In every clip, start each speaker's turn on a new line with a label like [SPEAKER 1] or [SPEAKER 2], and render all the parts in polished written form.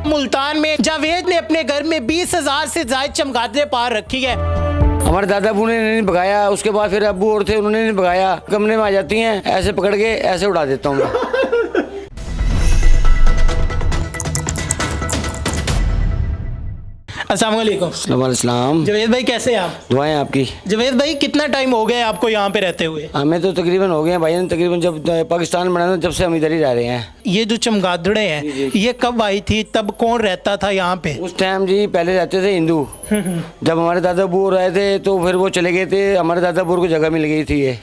[SPEAKER 1] मुल्तान में जावेद ने अपने घर में 20,000 से ज्यादा चमगादड़ें पार रखी है।
[SPEAKER 2] हमारे दादाबू ने नहीं भगाया, उसके बाद फिर अब्बू और थे उन्होंने नहीं भगाया। कमरे में आ जाती हैं, ऐसे पकड़ के ऐसे उड़ा देता हूँ मैं।
[SPEAKER 1] अस्सलाम वालेकुम।
[SPEAKER 2] अस्सलाम।
[SPEAKER 1] जावेद भाई कैसे हैं आप?
[SPEAKER 2] दुआएं आपकी।
[SPEAKER 1] जावेद भाई कितना टाइम हो गया आपको यहाँ पे रहते हुए?
[SPEAKER 2] हमें तो तकरीबन हो गए हैं भाई, तकरीबन जब पाकिस्तान बना था जब से हम इधर ही रह रहे हैं।
[SPEAKER 1] ये जो चमगादड़ें हैं ये कब आई थी, तब कौन रहता था यहाँ पे?
[SPEAKER 2] उस टाइम जी पहले रहते थे हिंदू। जब हमारे दादाबू रहे थे तो फिर वो चले गए थे, हमारे दादाबू को जगह मिल गई थी ये।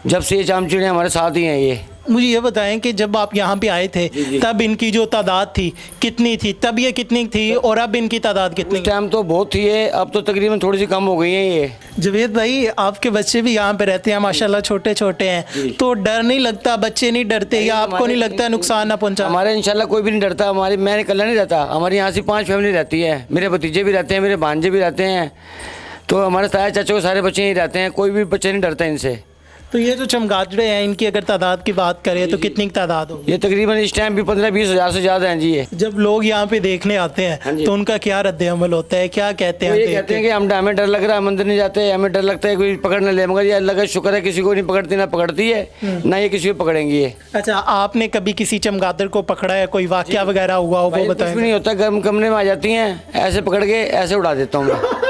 [SPEAKER 2] जब से ये चामचिड़ियाँ हमारे साथ ही हैं ये।
[SPEAKER 1] मुझे ये बताएं कि जब आप यहाँ पे आए थे तब इनकी जो तादाद थी कितनी थी, तब ये कितनी थी और अब इनकी तादाद कितनी?
[SPEAKER 2] उस टाइम तो बहुत थी ये, अब तो तकरीबन थोड़ी सी कम हो गई है ये।
[SPEAKER 1] जावेद भाई आपके बच्चे भी यहाँ पे रहते हैं माशाल्लाह, छोटे छोटे हैं, तो डर नहीं लगता? बच्चे नहीं डरते या आपको नहीं लगता नुकसान ना पहुँचा?
[SPEAKER 2] हमारे इंशाल्लाह कोई भी नहीं डरता। हमारी मैं अकेला नहीं रहता, हमारे यहाँ से 5 फैमिली रहती है। मेरे भतीजे भी रहते हैं, मेरे भांजे भी रहते हैं, तो हमारे ताया चाचा के सारे बच्चे ही रहते हैं, कोई भी बच्चे नहीं डरता इनसे।
[SPEAKER 1] तो ये जो चमगादड़ें हैं इनकी अगर तादाद की बात करें तो कितनी तादाद होगी?
[SPEAKER 2] ये तकरीबन इस टाइम भी 15-20 हज़ार से ज़्यादा हैं जी ये।
[SPEAKER 1] जब लोग यहाँ पे देखने आते हैं तो उनका क्या रद्द अमल होता है, क्या कहते हैं?
[SPEAKER 2] ये कहते हैं कि हमें डर लग रहा है, हम अंदर नहीं जाते, हमें डर लगता है कोई पकड़ न ले, मगर ये अल्लाह का शुक्र है किसी को नहीं पकड़ती, ना पकड़ती है ना ये किसी को पकड़ेंगी ये।
[SPEAKER 1] अच्छा, आपने कभी किसी चमगादड़ को पकड़ा है, कोई वाकया वगैरह हुआ हो वो बताएं?
[SPEAKER 2] कुछ भी नहीं होता, गर्म कमरे में आ जाती हैं, ऐसे पकड़ के ऐसे उड़ा देता हूँ मैं।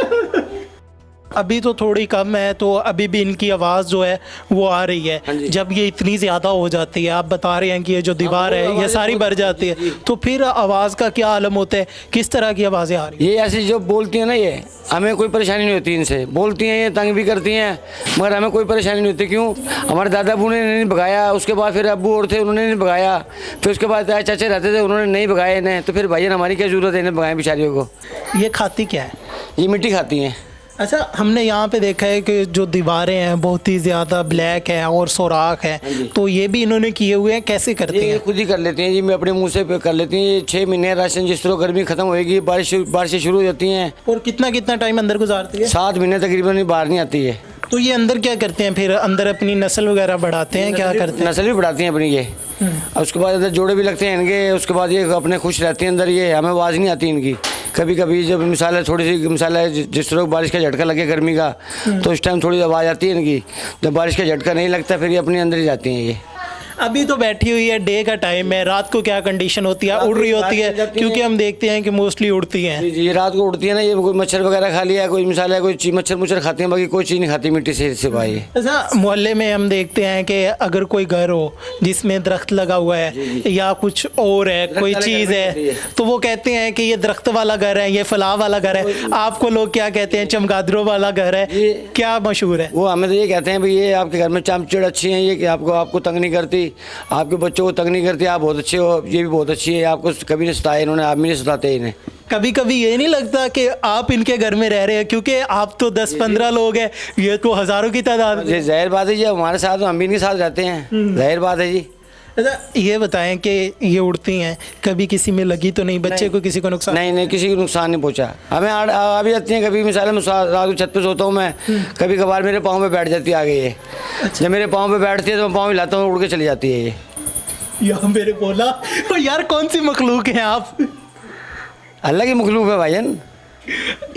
[SPEAKER 1] अभी तो थोड़ी कम है, तो अभी भी इनकी आवाज़ जो है वो आ रही है। जब ये इतनी ज़्यादा हो जाती है, आप बता रहे हैं कि ये जो दीवार है ये सारी भर जाती है, तो फिर आवाज़ का क्या आलम होता है? किस तरह की आवाज़ें आ रही है?
[SPEAKER 2] ये ऐसी जो बोलती हैं ना, ये हमें कोई परेशानी नहीं होती इनसे। बोलती हैं, ये तंग भी करती हैं, मगर हमें कोई परेशानी नहीं होती। क्यों? हमारे दादाबू ने नहीं भगाया, उसके बाद फिर अब्बू और थे उन्होंने नहीं भगाया, फिर उसके बाद चाचे रहते थे उन्होंने नहीं भगाए इन्हें, तो फिर भाई हमारी क्या ज़रूरत है इन्हें भगाएं बेचारियों को।
[SPEAKER 1] ये खाती क्या है?
[SPEAKER 2] ये मिट्टी खाती हैं।
[SPEAKER 1] अच्छा, हमने यहाँ पे देखा है कि जो दीवारें हैं बहुत ही ज़्यादा ब्लैक है और सुराख है, तो ये भी इन्होंने किए हुए हैं। कैसे करती हैं?
[SPEAKER 2] ये खुद ही कर लेती हैं जी, मैं अपने मुंह से कर लेती हैं। ये 6 महीने राशन, जिस तरह गर्मी खत्म होएगी बारिशें शुरू हो जाती हैं।
[SPEAKER 1] और कितना कितना टाइम अंदर गुजारती है?
[SPEAKER 2] 7 महीने तकरीबन बाहर नहीं आती है।
[SPEAKER 1] तो ये अंदर क्या करते हैं फिर? अंदर अपनी नस्ल वगैरह बढ़ाते हैं, क्या करते हैं?
[SPEAKER 2] नस्ल भी बढ़ाती हैं अपनी ये। उसके बाद अंदर जोड़े भी लगते हैं इनके, उसके बाद ये अपने खुश रहती हैं अंदर। ये हमें आवाज़ नहीं आती इनकी। कभी कभी जब मिसाल है, थोड़ी सी मिसाल है, जिस तरह बारिश का झटका लगे गर्मी का, तो उस टाइम थोड़ी आवाज़ आती है इनकी। जब बारिश का झटका नहीं लगता फिर ये अपने अंदर ही जाती हैं ये।
[SPEAKER 1] अभी तो बैठी हुई है, डे का टाइम है, रात को क्या कंडीशन होती है? उड़ रही होती है? क्योंकि हम देखते हैं कि मोस्टली उड़ती हैं।
[SPEAKER 2] ये रात को उड़ती है ना, ये कोई मच्छर वगैरह खा लिया, कोई मिसाल है कोई मच्छर खाते हैं, बाकी कोई चीज़ नहीं खाती मिट्टी से सिवाय।
[SPEAKER 1] ऐसा मोहल्ले में हम देखते हैं कि अगर कोई घर हो जिसमें दरख्त लगा हुआ है या कुछ और है, कोई चीज़ है, तो वो कहते हैं कि ये दरख्त वाला घर है, ये फलाह वाला घर है। आपको लोग क्या कहते हैं? चमगादड़ों वाला घर है, क्या मशहूर है?
[SPEAKER 2] वो हमें तो ये कहते हैं भाई ये आपके घर में चामचिड़ अच्छी हैं, ये कि आपको तंग नहीं करती, आपके बच्चों को तंग नहीं करती, आप बहुत अच्छे हो, ये भी बहुत अच्छी है, आपको कभी नहीं सताया इन्होंने, आप भी नहीं सताते इन्हें।
[SPEAKER 1] कभी कभी ये नहीं लगता कि आप इनके घर में रह रहे हैं? क्योंकि आप तो 10-15 लोग हैं, ये तो हज़ारों की तादाद है।
[SPEAKER 2] जाहिर बात है जी, हमारे साथ हम भी इनके साथ रहते हैं, जाहिर बात है जी।
[SPEAKER 1] अच्छा, ये बताएं कि ये उड़ती हैं, कभी किसी में लगी तो नहीं? बच्चे को किसी को नुकसान?
[SPEAKER 2] नहीं, किसी को नुकसान नहीं पहुंचा। हमें आ भी जाती हैं कभी, मिसाल रात को छत पे सोता हूँ मैं, कभी कभार मेरे पाँव पे बैठ जाती है आगे ये। जब मेरे पाँव पे बैठती है तो मैं पाँव हिलाता हूँ, उड़ के चली जाती है ये।
[SPEAKER 1] यार मेरे बोला, तो यार कौन सी मखलूक हैं आप?
[SPEAKER 2] अल्लाह की मखलूक है भाईजान।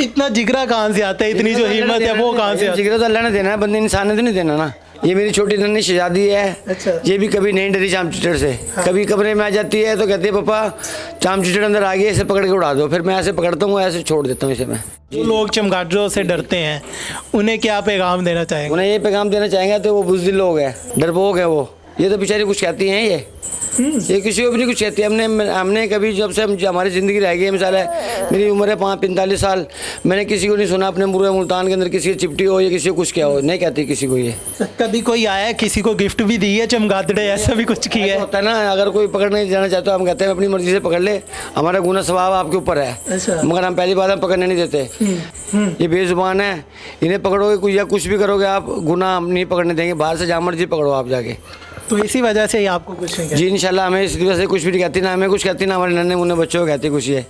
[SPEAKER 1] इतना जिगरा कहाँ से आता है? इतनी जो हिम्मत है वो कहाँ से आती है?
[SPEAKER 2] जिगरा तो अल्लाह ने देना है, बंदे इंसान ने तो नहीं देना ना। ये मेरी छोटी नन्ही शहजादी है।
[SPEAKER 1] अच्छा।
[SPEAKER 2] ये भी कभी नहीं डरी चामचिड़ से। हाँ। कभी कमरे में आ जाती है तो कहती है पापा चामचिड़ अंदर आ गई, इसे पकड़ के उड़ा दो। फिर मैं ऐसे पकड़ता हूँ, ऐसे छोड़ देता हूँ इसे मैं।
[SPEAKER 1] जो लोग चमगादड़ों से डरते हैं उन्हें क्या पैगाम देना चाहेंगे?
[SPEAKER 2] उन्हें ये पैगाम देना चाहेंगे तो वो बुज़दिल लोग हैं, डरपोक है वो। ये तो बेचारी कुछ कहती हैं ये किसी को भी नहीं कुछ कहती। हमने कभी जब से हमारी ज़िंदगी रह गई है, मिसाल है मेरी उम्र है 45 साल, मैंने किसी को नहीं सुना अपने पूरे मुल्तान के अंदर किसी की चिपटी हो या किसी को कुछ क्या हो, नहीं कहती किसी को ये।
[SPEAKER 1] कभी कोई आया किसी को गिफ्ट भी दी है चमगादड़े, ऐसा भी कुछ किया है?
[SPEAKER 2] होता है ना, अगर कोई पकड़ने जाना चाहता है हम कहते हैं अपनी मर्जी से पकड़ ले, हमारा गुना स्वभाव आपके ऊपर है।
[SPEAKER 1] अच्छा।
[SPEAKER 2] मगर हम पहली बात हम पकड़ने नहीं देते। ये बेजुबान है, इन्हें पकड़ोगे या कुछ भी करोगे आप, गुना हम नहीं पकड़ने देंगे। बाहर से जहाँ मर्जी पकड़ो आप जाके।
[SPEAKER 1] तो इसी वजह से ही आपको कुछ नहीं कहते।
[SPEAKER 2] जी इंशाल्लाह हमें इस वजह से कुछ भी नहीं कहती, ना हमें कुछ कहती, ना हमारे नन्हे मुन्ने बच्चों को कहती कुछ ये।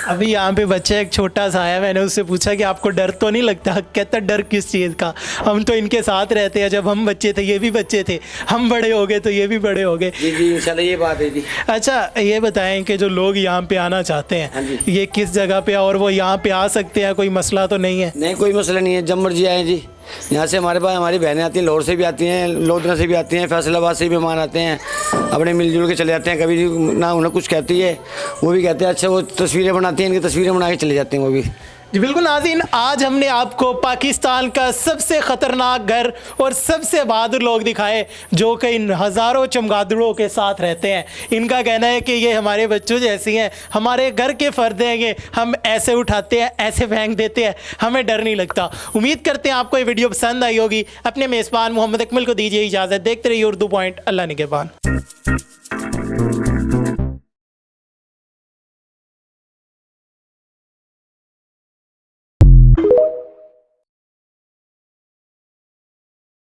[SPEAKER 1] अभी यहाँ पे बच्चा एक छोटा सा आया, मैंने उससे पूछा कि आपको डर तो नहीं लगता? कहता डर किस चीज़ का, हम तो इनके साथ रहते हैं, जब हम बच्चे थे ये भी बच्चे थे, हम बड़े हो गए तो ये भी बड़े हो गए।
[SPEAKER 2] जी जी इंशाल्लाह ये बात है जी।
[SPEAKER 1] अच्छा ये बताएं कि जो लोग यहाँ पे आना चाहते
[SPEAKER 2] हाँ
[SPEAKER 1] हैं
[SPEAKER 2] जी।
[SPEAKER 1] ये किस जगह पे और वो यहाँ पे आ सकते हैं, कोई मसला तो नहीं है?
[SPEAKER 2] नहीं कोई मसला नहीं है, जब मर्जी आए जी। यहाँ से हमारे पास हमारी बहनें आती हैं, लाहौर से भी आती हैं, लोधना से भी आती हैं, फैसलाबाद से भी मेहमान आते हैं, अपने मिलजुल के चले जाते हैं। कभी ना उन्हें कुछ कहती है, वो भी कहते हैं अच्छा, वो तस्वीरें बनाती हैं, इनकी तस्वीरें बना के चले जाते हैं वो भी।
[SPEAKER 1] जी बिल्कुल नाज़रीन, आज हमने आपको पाकिस्तान का सबसे ख़तरनाक घर और सबसे बहादुर लोग दिखाए जो कि इन हज़ारों चमगादड़ों के साथ रहते हैं। इनका कहना है कि ये हमारे बच्चों जैसी हैं, हमारे घर के फ़र्द हैं, ये हम ऐसे उठाते हैं, ऐसे फेंक देते हैं, हमें डर नहीं लगता। उम्मीद करते हैं आपको ये वीडियो पसंद आई होगी। अपने मेज़बान मोहम्मद अकमल को दीजिए इजाज़त। देखते रहिए उर्दू पॉइंट। अल्लाह निगहबान।